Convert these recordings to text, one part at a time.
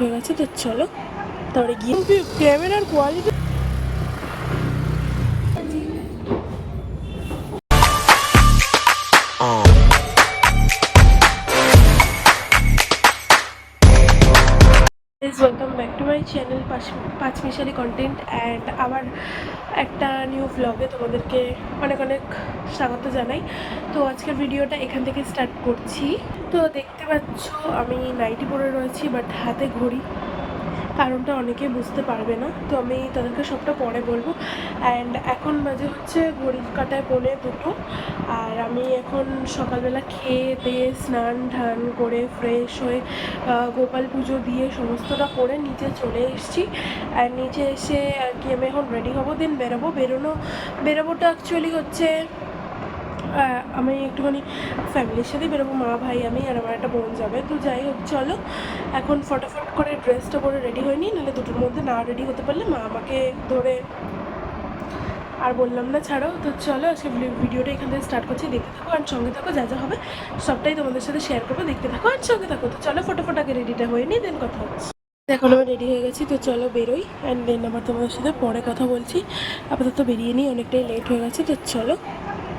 হয়ে গেছে, তো চলো তারপরে গিয়ে ক্যামেরার quality welcome back to my channel পাঁচমিশালি কন্টেন্ট অ্যান্ড আবার একটা নিউ ভ্লগে তোমাদেরকে অনেক অনেক স্বাগত জানাই। তো আজকের ভিডিওটা এখান থেকে স্টার্ট করছি। তো দেখতে পাচ্ছ আমি নাইটি পরে রয়েছি, বাট হাতে ঘড়ি, কারণটা অনেকে বুঝতে পারবে না, তো আমি তাদেরকে সবটা পরে বলবো। অ্যান্ড এখন বাজে হচ্ছে ঘড়ির কাঁটায় 1:45, আর আমি এখন সকালবেলা খেয়ে দিয়ে স্নান ধান করে ফ্রেশ হয়ে গোপাল পুজো দিয়ে সমস্তটা করে নিচে চলে এসেছি। আর নিচে এসে আর কি আমি এখন রেডি হবো, দেন বেরোবোটা অ্যাকচুয়ালি হচ্ছে আমি একটুখানি ফ্যামিলির সাথেই বেরোবো, মা ভাই আমি আর আমার একটা বোন যাবে। তো যাই হোক, চলো এখন ফটাফট করে ড্রেসটা পরে রেডি হয়নি, নাহলে দুটোর মধ্যে না রেডি হতে পারলে মা আমাকে ধরে আর বললাম না ছাড়ো। তো চলো আজকে ভিডিওটা এখান থেকে স্টার্ট করছি, দেখতে থাকো আর সঙ্গে থাকো, যা যা হবে সবটাই তোমাদের সাথে শেয়ার করবো, দেখতে থাকো আর সঙ্গে থাকো। তো চলো ফটাফট আগে রেডিটা হয়ে নি, দেন কথা হচ্ছে। এখন আমি রেডি হয়ে গেছি, তো চলো বেরোই অ্যান্ড দেন আবার তোমাদের সাথে পরে কথা বলছি। আপাতত বেরিয়ে নিই, অনেকটাই লেট হয়ে গেছে। তো চলো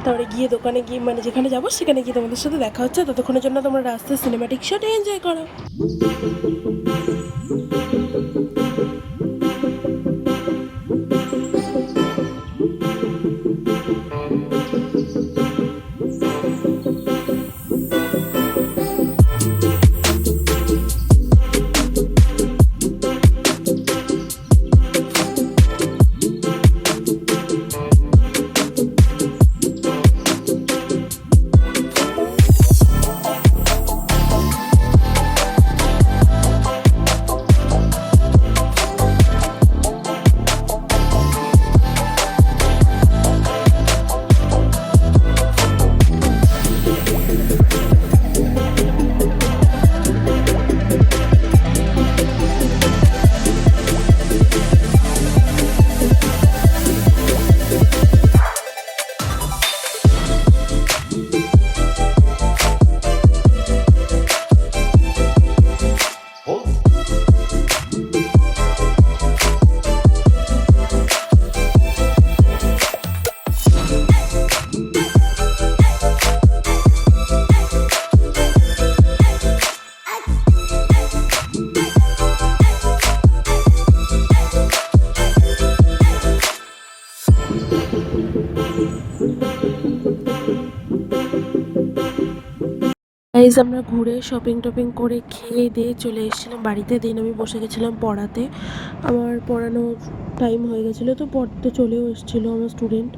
তারপরে গিয়ে দোকানে গিয়ে মানে যেখানে যাবো সেখানে গিয়ে তোমাদের সাথে দেখা হচ্ছে। ততক্ষণের জন্য তোমরা রাস্তায় সিনেমাটিক শট এনজয় করো। গাইজ আমরা ঘুরে শপিং টপিং করে খেয়ে দিয়ে চলে এসেছিলাম বাড়িতে। দিন আমি বসে গেছিলাম পড়াতে, আমার পড়ানোর টাইম হয়ে গেছিলো, তো পড়তে চলেও এসেছিলো আমার স্টুডেন্ট।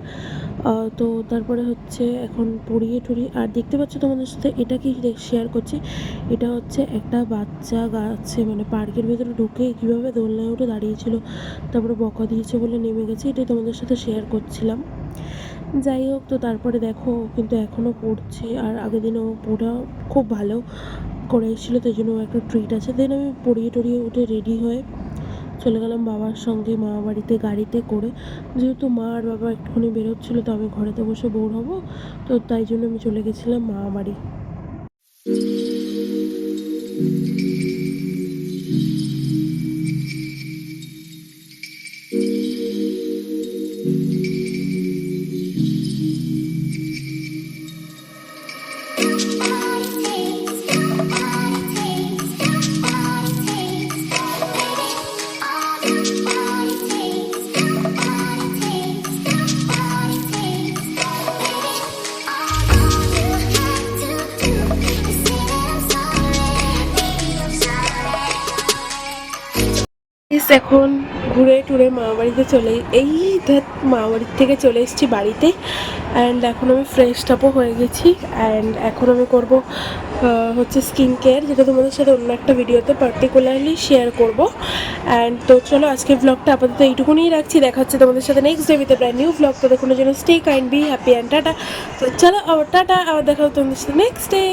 তো তারপরে হচ্ছে এখন পড়িয়ে টড়িয়ে আর দেখতে পাচ্ছ তোমাদের সাথে এটা কি শেয়ার করছি। এটা হচ্ছে একটা বাচ্চা গাছে মানে পার্কের ভেতরে ঢুকে কীভাবে দোলনায় উঠে দাঁড়িয়েছিল, তারপরে বকা দিয়েছে বলে নেমে গেছে, এটাই তোমাদের সাথে শেয়ার করছিলাম। যাই হোক, তো তারপরে দেখো কিন্তু এখনও পড়ছে, আর আগের দিনও পড়া খুব ভালো করে এসেছিলো, তো এই জন্য একটা ট্রিট আছে। দেন আমি পড়িয়ে টড়িয়ে উঠে রেডি হয়ে চলে গেলাম বাবার সঙ্গে মামা বাড়িতে গাড়িতে করে। যেহেতু মা আর বাবা একটুখানি বেরোচ্ছিলো, তো আমি ঘরেতে বসে বোর হবো, তো তাই জন্য আমি চলে গেছিলাম মামা বাড়ি। এখন ঘুরে টুরে মামাবাড়িতে মামাবাড়ির থেকে চলে এসেছি বাড়িতে। অ্যান্ড এখন আমি ফ্রেশ আপও হয়ে গেছি, অ্যান্ড এখন আমি করব হচ্ছে স্কিন কেয়ার, যেটা তোমাদের সাথে অন্য একটা ভিডিওতে পার্টিকুলারলি শেয়ার করব। অ্যান্ড তো চলো আজকের ব্লগটা আপাতত এইটুকুনি রাখছি, দেখা হচ্ছে তোমাদের সাথে next day with brand new blog. তো দেখুন জন্য stay kind, be happy and tata. তো চলো আবার টাটা, আবার দেখা হচ্ছে তোমাদের সাথে নেক্সট ডে।